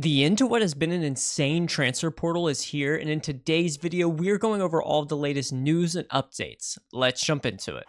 The end to what has been an insane transfer portal is here, and in today's video, we're going over all of the latest news and updates. Let's jump into it.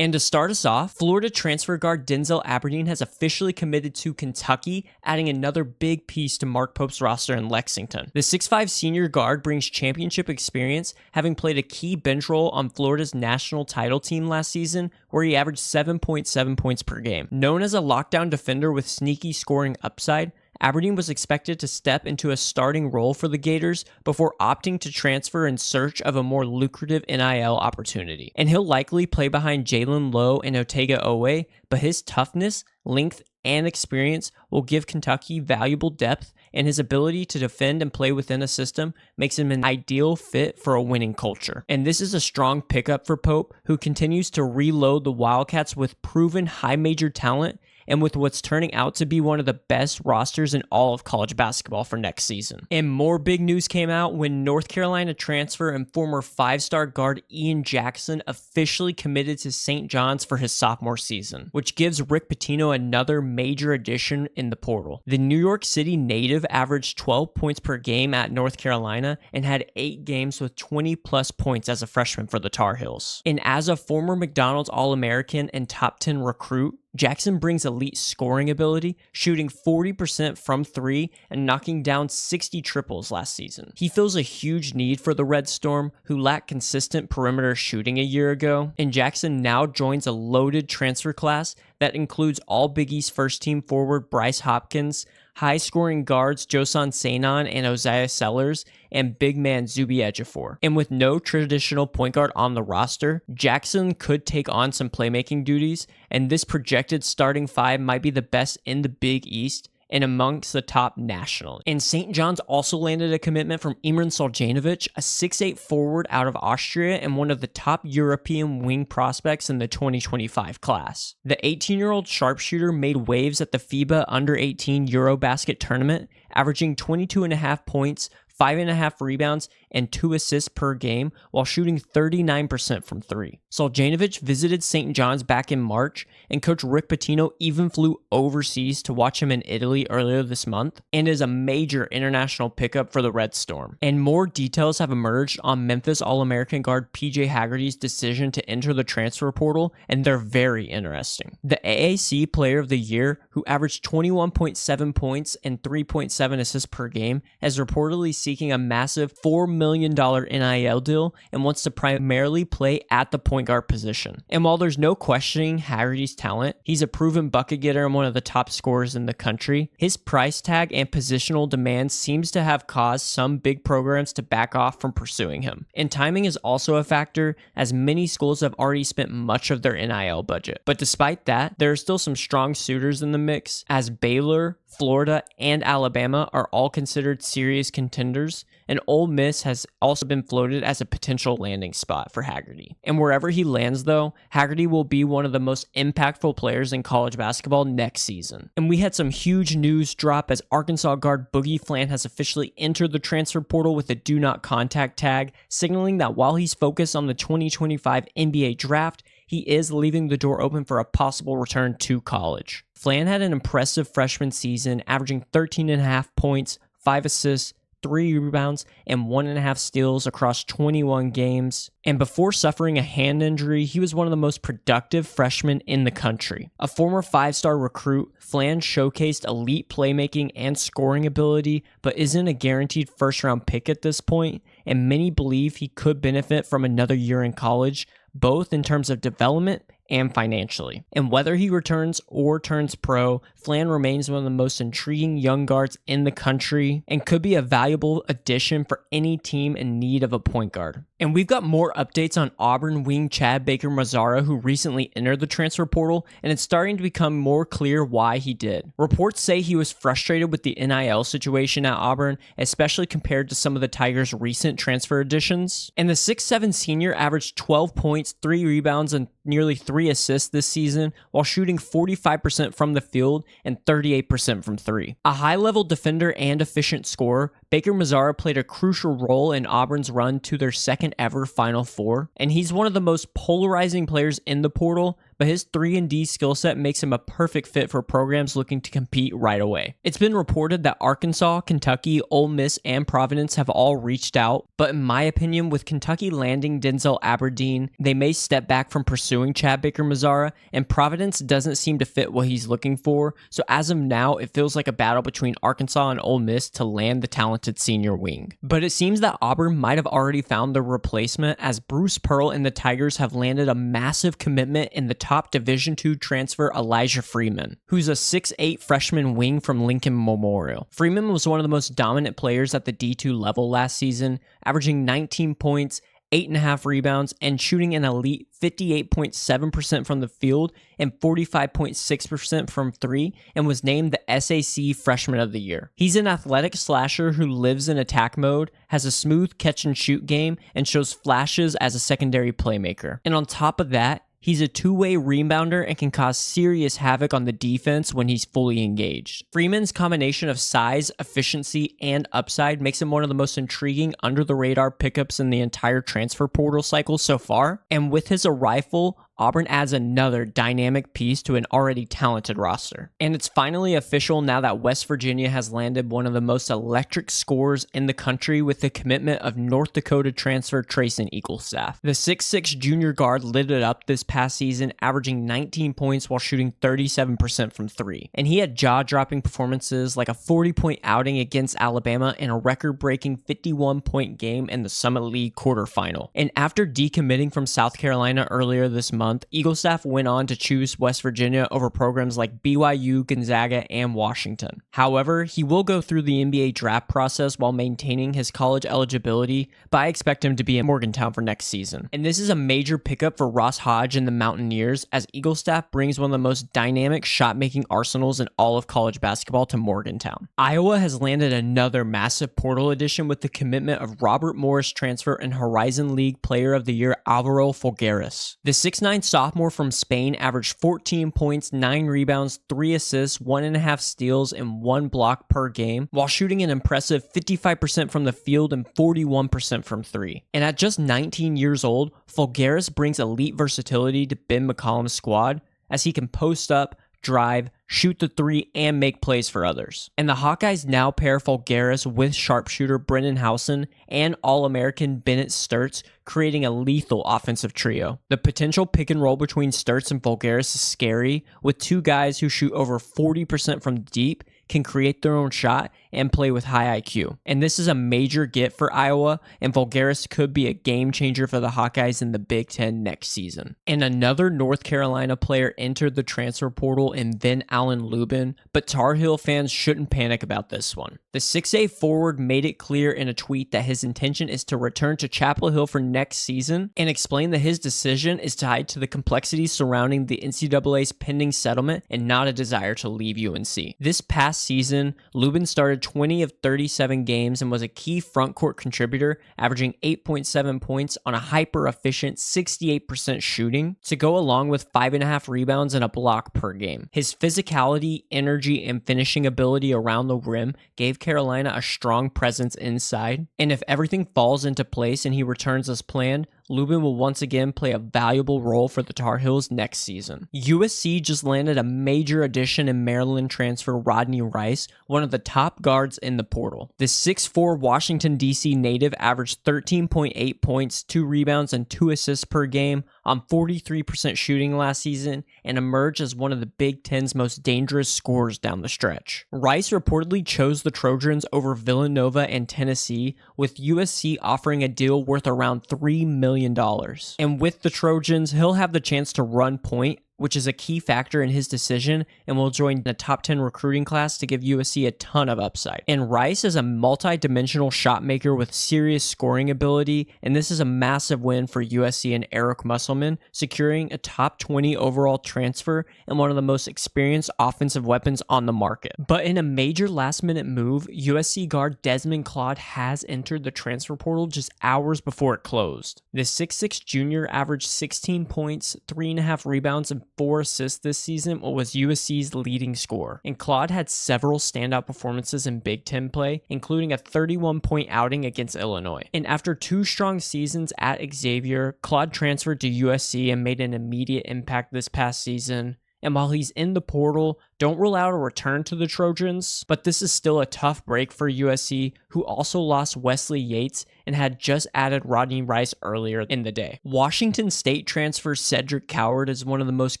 And to start us off, Florida transfer guard Denzel Aberdeen has officially committed to Kentucky, adding another big piece to Mark Pope's roster in Lexington. The 6'5 senior guard brings championship experience, having played a key bench role on Florida's national title team last season, where he averaged 7.7 points per game. Known as a lockdown defender with sneaky scoring upside, Aberdeen was expected to step into a starting role for the Gators before opting to transfer in search of a more lucrative NIL opportunity. And he'll likely play behind Jalen Lowe and Otega Owe, but his toughness, length, and experience will give Kentucky valuable depth, and his ability to defend and play within a system makes him an ideal fit for a winning culture. And this is a strong pickup for Pope, who continues to reload the Wildcats with proven high major talent and with what's turning out to be one of the best rosters in all of college basketball for next season. And more big news came out when North Carolina transfer and former 5-star guard Ian Jackson officially committed to St. John's for his sophomore season, which gives Rick Pitino another major addition in the portal. The New York City native averaged 12 points per game at North Carolina and had 8 games with 20 plus points as a freshman for the Tar Heels. And as a former McDonald's All-American and top 10 recruit, Jackson brings elite scoring ability, shooting 40% from 3 and knocking down 60 triples last season. He fills a huge need for the Red Storm, who lacked consistent perimeter shooting a year ago, and Jackson now joins a loaded transfer class that includes all Big East first-team forward Bryce Hopkins, high-scoring guards Josan Seinan and Ozziah Sellers, and big man Zuby Ejiofor. And with no traditional point guard on the roster, Jackson could take on some playmaking duties, and this projected starting 5 might be the best in the Big East and amongst the top nationally. And St. John's also landed a commitment from Imran Suljanovic, a 6'8 forward out of Austria and one of the top European wing prospects in the 2025 class. The 18-year-old sharpshooter made waves at the FIBA Under-18 Eurobasket tournament, averaging 22.5 points, 5.5 rebounds, and 2 assists per game while shooting 39% from 3. Suljanovic visited St. John's back in March, and coach Rick Pitino even flew overseas to watch him in Italy earlier this month, and is a major international pickup for the Red Storm. And more details have emerged on Memphis All-American guard PJ Haggerty's decision to enter the transfer portal, and they're very interesting. The AAC Player of the Year, who averaged 21.7 points and 3.7 assists per game, has reportedly seeking a massive $4 million NIL deal and wants to primarily play at the point guard position. And while there's no questioning Haggerty's talent, he's a proven bucket getter and one of the top scorers in the country. His price tag and positional demand seems to have caused some big programs to back off from pursuing him. And timing is also a factor, as many schools have already spent much of their NIL budget. But despite that, there are still some strong suitors in the mix, as Baylor, Florida, and Alabama are all considered serious contenders, and Ole Miss has also been floated as a potential landing spot for Haggerty. And wherever he lands though, Haggerty will be one of the most impactful players in college basketball next season. And we had some huge news drop as Arkansas guard Boogie Fland has officially entered the transfer portal with a do not contact tag, signaling that while he's focused on the 2025 NBA draft, he is leaving the door open for a possible return to college. Fland had an impressive freshman season, averaging 13.5 points, 5 assists, 3 rebounds, and 1.5 steals across 21 games. And before suffering a hand injury, he was one of the most productive freshmen in the country. A former 5-star recruit, Fland showcased elite playmaking and scoring ability, but isn't a guaranteed first-round pick at this point, and many believe he could benefit from another year in college, both in terms of development and financially. And whether he returns or turns pro, Fland remains one of the most intriguing young guards in the country and could be a valuable addition for any team in need of a point guard. And we've got more updates on Auburn wing Chad Baker-Mazara, who recently entered the transfer portal, and it's starting to become more clear why he did. Reports say he was frustrated with the NIL situation at Auburn, especially compared to some of the Tigers' recent transfer additions. And the 6'7 senior averaged 12 points, 3 rebounds, and nearly 3 assists this season, while shooting 45% from the field and 38% from 3. A high-level defender and efficient scorer, Baker-Mazara played a crucial role in Auburn's run to their second ever Final Four, and he's one of the most polarizing players in the portal, but his 3-and-D skill set makes him a perfect fit for programs looking to compete right away. It's been reported that Arkansas, Kentucky, Ole Miss, and Providence have all reached out, but in my opinion, with Kentucky landing Denzel Aberdeen, they may step back from pursuing Chad Baker-Mazara, and Providence doesn't seem to fit what he's looking for, so as of now, it feels like a battle between Arkansas and Ole Miss to land the talented senior wing. But it seems that Auburn might have already found their replacement, as Bruce Pearl and the Tigers have landed a massive commitment in the top Division II transfer Elyjah Freeman, who's a 6'8" freshman wing from Lincoln Memorial. Freeman was one of the most dominant players at the D2 level last season, averaging 19 points, 8.5 rebounds, and shooting an elite 58.7% from the field and 45.6% from three, and was named the SAC Freshman of the Year. He's an athletic slasher who lives in attack mode, has a smooth catch-and-shoot game, and shows flashes as a secondary playmaker. And on top of that, he's a two-way rebounder and can cause serious havoc on the defense when he's fully engaged. Freeman's combination of size, efficiency, and upside makes him one of the most intriguing under-the-radar pickups in the entire transfer portal cycle so far, and with his arrival, Auburn adds another dynamic piece to an already talented roster. And it's finally official now that West Virginia has landed one of the most electric scorers in the country with the commitment of North Dakota transfer Treysen Eaglestaff. The 6'6" junior guard lit it up this past season, averaging 19 points while shooting 37% from three. And he had jaw-dropping performances like a 40-point outing against Alabama and a record-breaking 51-point game in the Summit League quarterfinal. And after decommitting from South Carolina earlier this month, Eaglestaff went on to choose West Virginia over programs like BYU, Gonzaga, and Washington. However, he will go through the NBA draft process while maintaining his college eligibility, but I expect him to be in Morgantown for next season. And this is a major pickup for Ross Hodge and the Mountaineers, as Eaglestaff brings one of the most dynamic shot-making arsenals in all of college basketball to Morgantown. Iowa has landed another massive portal addition with the commitment of Robert Morris transfer and Horizon League Player of the Year Alvaro Folgueiras. The 6'9" sophomore from Spain averaged 14 points, 9 rebounds, 3 assists, 1.5 steals, and 1 block per game, while shooting an impressive 55% from the field and 41% from three. And at just 19 years old, Folgueiras brings elite versatility to Ben McCollum's squad, as he can post up, drive, shoot the three, and make plays for others. And the Hawkeyes now pair Folgueiras with sharpshooter Brendan Howson and All-American Bennett Sturts, creating a lethal offensive trio. The potential pick and roll between Sturts and Folgueiras is scary, with two guys who shoot over 40% from deep, can create their own shot, and play with high IQ. And this is a major get for Iowa, and Folgueiras could be a game changer for the Hawkeyes in the Big Ten next season. And another North Carolina player entered the transfer portal in Ven-Allen Lubin, but Tar Heel fans shouldn't panic about this one. The 6'8" forward made it clear in a tweet that his intention is to return to Chapel Hill for next season, and explained that his decision is tied to the complexities surrounding the NCAA's pending settlement and not a desire to leave UNC. This past season, Lubin started 20 of 37 games and was a key frontcourt contributor, averaging 8.7 points on a hyper-efficient 68% shooting, to go along with 5.5 rebounds and a block per game. His physicality, energy, and finishing ability around the rim gave Carolina a strong presence inside, and if everything falls into place and he returns as planned, Lubin will once again play a valuable role for the Tar Heels next season. USC just landed a major addition in Maryland transfer Rodney Rice, one of the top guards in the portal. The 6'4" Washington, D.C. native averaged 13.8 points, 2 rebounds, and 2 assists per game on 43% shooting last season, and emerged as one of the Big Ten's most dangerous scorers down the stretch. Rice reportedly chose the Trojans over Villanova and Tennessee, with USC offering a deal worth around $3 million. And with the Trojans, he'll have the chance to run point, which is a key factor in his decision, and will join the top 10 recruiting class to give USC a ton of upside. And Rice is a multi-dimensional shot maker with serious scoring ability, and this is a massive win for USC and Eric Musselman, securing a top 20 overall transfer and one of the most experienced offensive weapons on the market. But in a major last-minute move, USC guard Desmond Claude has entered the transfer portal just hours before it closed. The 6'6" junior averaged 16 points, 3.5 rebounds, and 4 assists this season, but was USC's leading scorer. And Claude had several standout performances in Big Ten play, including a 31-point outing against Illinois. And after 2 strong seasons at Xzayvier, Claude transferred to USC and made an immediate impact this past season. And while he's in the portal, don't rule out a return to the Trojans, but this is still a tough break for USC, who also lost Wesley Yates and had just added Rodney Rice earlier in the day. Washington State transfer Cedric Coward is one of the most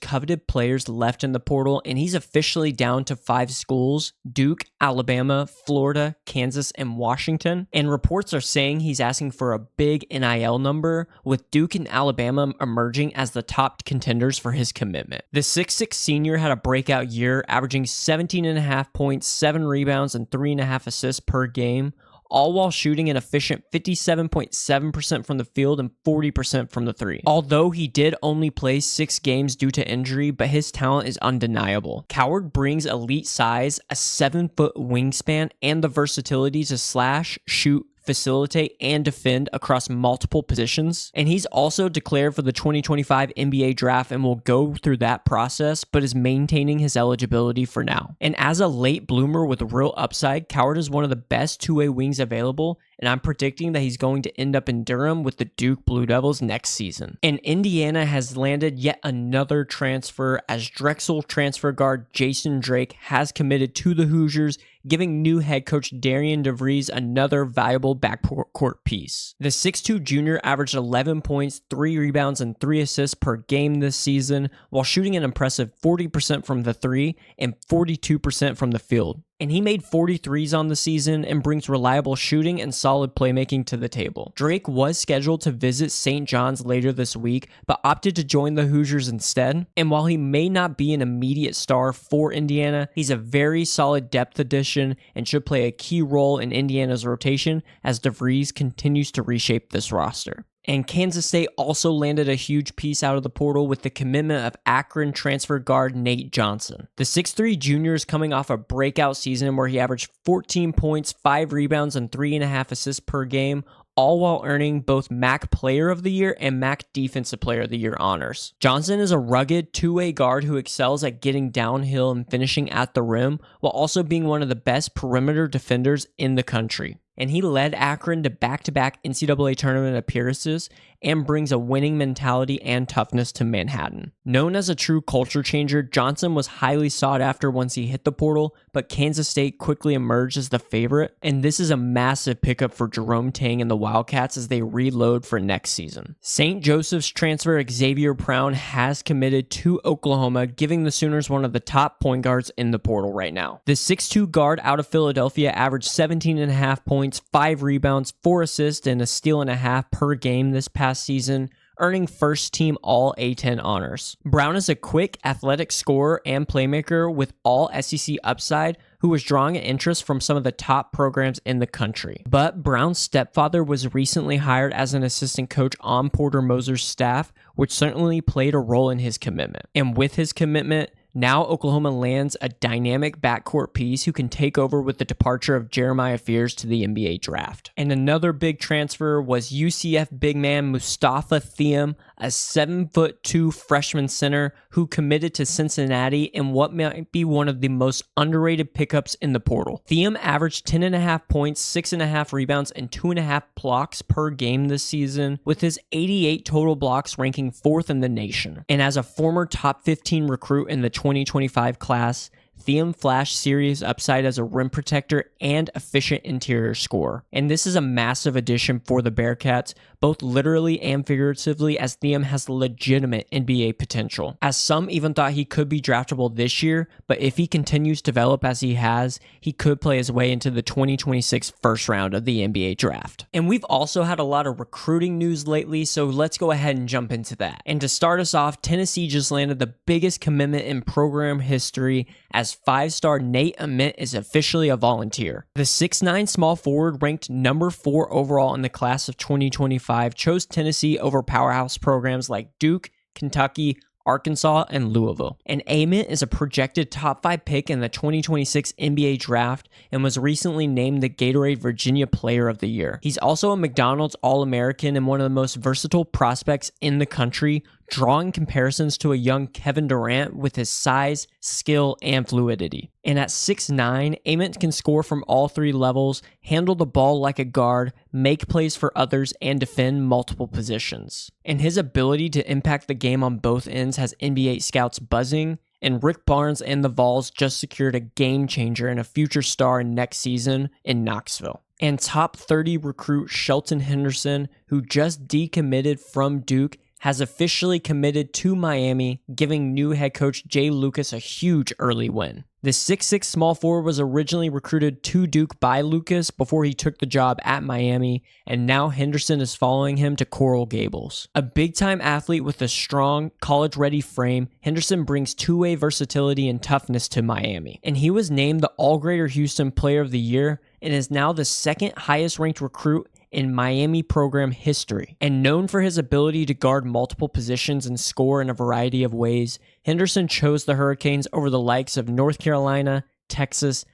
coveted players left in the portal, and he's officially down to 5 schools: Duke, Alabama, Florida, Kansas, and Washington. And reports are saying he's asking for a big NIL number, with Duke and Alabama emerging as the top contenders for his commitment. The 6'6" senior had a breakout year, averaging 17.5 points, 7 rebounds, and 3.5 assists per game, all while shooting an efficient 57.7% from the field and 40% from the three. Although he did only play 6 games due to injury, but his talent is undeniable. Coward brings elite size, a 7-foot wingspan, and the versatility to slash, shoot, facilitate, and defend across multiple positions. And he's also declared for the 2025 NBA draft and will go through that process, but is maintaining his eligibility for now. And as a late bloomer with real upside, Coward is one of the best two-way wings available, and I'm predicting that he's going to end up in Durham with the Duke Blue Devils next season. And Indiana has landed yet another transfer, as Drexel transfer guard Jason Drake has committed to the Hoosiers, giving new head coach Darian DeVries another valuable backcourt piece. The 6'2" junior averaged 11 points, 3 rebounds, and 3 assists per game this season, while shooting an impressive 40% from the three and 42% from the field. And he made 43s on the season and brings reliable shooting and solid playmaking to the table. Drake was scheduled to visit St. John's later this week, but opted to join the Hoosiers instead. And while he may not be an immediate star for Indiana, he's a very solid depth addition and should play a key role in Indiana's rotation as DeVries continues to reshape this roster. And Kansas State also landed a huge piece out of the portal with the commitment of Akron transfer guard Nate Johnson. The 6'3" junior is coming off a breakout season where he averaged 14 points, 5 rebounds, and 3.5 assists per game, all while earning both MAC Player of the Year and MAC Defensive Player of the Year honors. Johnson is a rugged two-way guard who excels at getting downhill and finishing at the rim, while also being one of the best perimeter defenders in the country. And he led Akron to back-to-back NCAA tournament appearances and brings a winning mentality and toughness to Manhattan. Known as a true culture changer, Johnson was highly sought after once he hit the portal, but Kansas State quickly emerged as the favorite, and this is a massive pickup for Jerome Tang and the Wildcats as they reload for next season. St. Joseph's transfer Xzayvier Brown has committed to Oklahoma, giving the Sooners one of the top point guards in the portal right now. The 6'2" guard out of Philadelphia averaged 17.5 points, 5 rebounds, 4 assists, and a steal and a half per game this past season, earning first team all A10 honors. Brown is a quick, athletic scorer and playmaker with all SEC upside, who was drawing an interest from some of the top programs in the country. But Brown's stepfather was recently hired as an assistant coach on Porter Moser's staff, which certainly played a role in his commitment. And with his commitment, now Oklahoma lands a dynamic backcourt piece who can take over with the departure of Jeremiah Fears to the NBA draft. And another big transfer was UCF big man Moustapha Thiam, a 7'2" freshman center who committed to Cincinnati in what might be one of the most underrated pickups in the portal. Thiam averaged 10.5 points, 6.5 rebounds, and 2.5 blocks per game this season, with his 88 total blocks ranking 4th in the nation. And as a former top 15 recruit in the 2025 class, Thiam flashed serious upside as a rim protector and efficient interior scorer. And this is a massive addition for the Bearcats, both literally and figuratively, as Thiam has legitimate NBA potential. As some even thought he could be draftable this year, but if he continues to develop as he has, he could play his way into the 2026 first round of the NBA draft. And we've also had a lot of recruiting news lately, so let's go ahead and jump into that. And to start us off, Tennessee just landed the biggest commitment in program history, as 5-star Nate Ament is officially a volunteer. The 6'9" small forward, ranked number 4 overall in the class of 2025, chose Tennessee over powerhouse programs like Duke, Kentucky, Arkansas, and Louisville. And Ament is a projected top 5 pick in the 2026 NBA draft and was recently named the Gatorade Virginia Player of the Year. He's also a McDonald's All-American and one of the most versatile prospects in the country, drawing comparisons to a young Kevin Durant with his size, skill, and fluidity. And at 6'9", Ament can score from all three levels, handle the ball like a guard, make plays for others, and defend multiple positions. And his ability to impact the game on both ends has NBA scouts buzzing, and Rick Barnes and the Vols just secured a game changer and a future star next season in Knoxville. And top 30 recruit Shelton Henderson, who just decommitted from Duke, has officially committed to Miami, giving new head coach Jay Lucas a huge early win. The 6'6" small forward was originally recruited to Duke by Lucas before he took the job at Miami, and now Henderson is following him to Coral Gables. A big-time athlete with a strong, college-ready frame, Henderson brings two-way versatility and toughness to Miami. And he was named the All-Greater Houston Player of the Year and is now the second highest-ranked recruit in Miami program history. And known for his ability to guard multiple positions and score in a variety of ways, Henderson chose the Hurricanes over the likes of North Carolina, Texas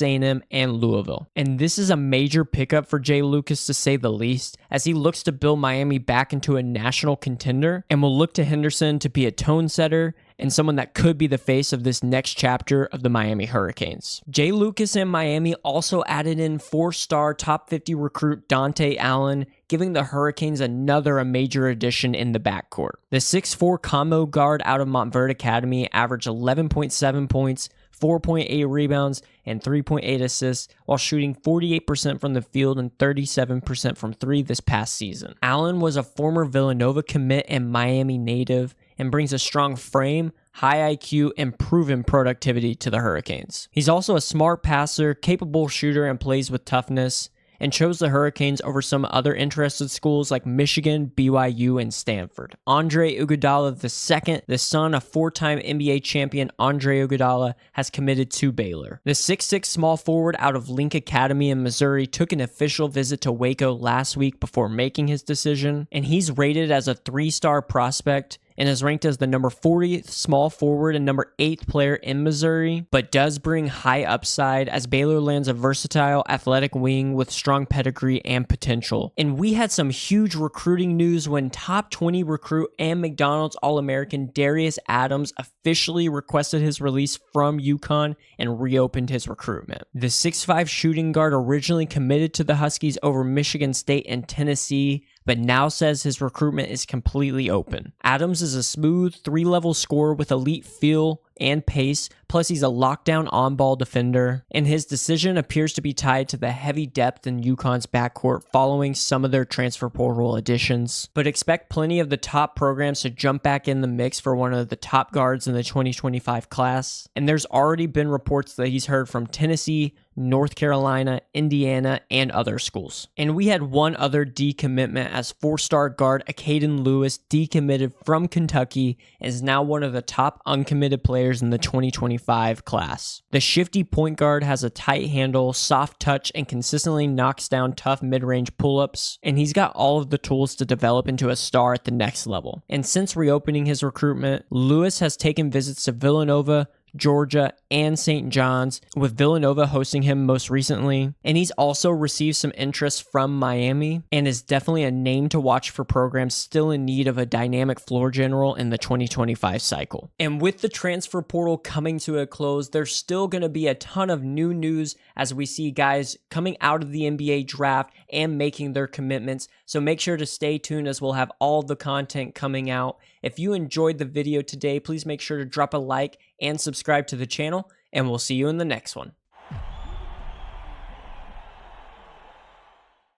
A&M, and Louisville. And this is a major pickup for Jay Lucas to say the least, as he looks to build Miami back into a national contender and will look to Henderson to be a tone setter and someone that could be the face of this next chapter of the Miami Hurricanes. Jay Lucas and Miami also added in 4-star top 50 recruit Dante Allen, giving the Hurricanes another major addition in the backcourt. The 6'4" combo guard out of Montverde Academy averaged 11.7 points, 4.8 rebounds, and 3.8 assists, while shooting 48% from the field and 37% from three this past season. Allen was a former Villanova commit and Miami native, and brings a strong frame, high IQ, and proven productivity to the Hurricanes. He's also a smart passer, capable shooter, and plays with toughness, and chose the Hurricanes over some other interested schools like Michigan, BYU, and Stanford. Andre Iguodala II, the son of four-time NBA champion Andre Iguodala, has committed to Baylor. The 6'6" small forward out of Link Academy in Missouri took an official visit to Waco last week before making his decision, and he's rated as a 3-star prospect and is ranked as the number 40th small forward and number 8th player in Missouri, but does bring high upside as Baylor lands a versatile athletic wing with strong pedigree and potential. And we had some huge recruiting news when top 20 recruit and McDonald's All-American Darius Adams officially requested his release from UConn and reopened his recruitment. The 6'5" shooting guard originally committed to the Huskies over Michigan State and Tennessee, but now says his recruitment is completely open. Adams is a smooth 3-level scorer with elite feel and pace, plus he's a lockdown on-ball defender, and his decision appears to be tied to the heavy depth in UConn's backcourt following some of their transfer portal additions. But expect plenty of the top programs to jump back in the mix for one of the top guards in the 2025 class, and there's already been reports that he's heard from Tennessee, North Carolina, Indiana, and other schools. And we had one other decommitment as 4-star guard Acaden Lewis decommitted from Kentucky and is now one of the top uncommitted players in the 2025 class. The shifty point guard has a tight handle, soft touch, and consistently knocks down tough mid-range pull-ups, and he's got all of the tools to develop into a star at the next level. And since reopening his recruitment, Lewis has taken visits to Villanova, Georgia, and St. John's, with Villanova hosting him most recently. And he's also received some interest from Miami and is definitely a name to watch for programs still in need of a dynamic floor general in the 2025 cycle. And with the transfer portal coming to a close, there's still going to be a ton of new news as we see guys coming out of the NBA draft and making their commitments. So make sure to stay tuned as we'll have all the content coming out. If you enjoyed the video today, please make sure to drop a like and subscribe to the channel, and we'll see you in the next one.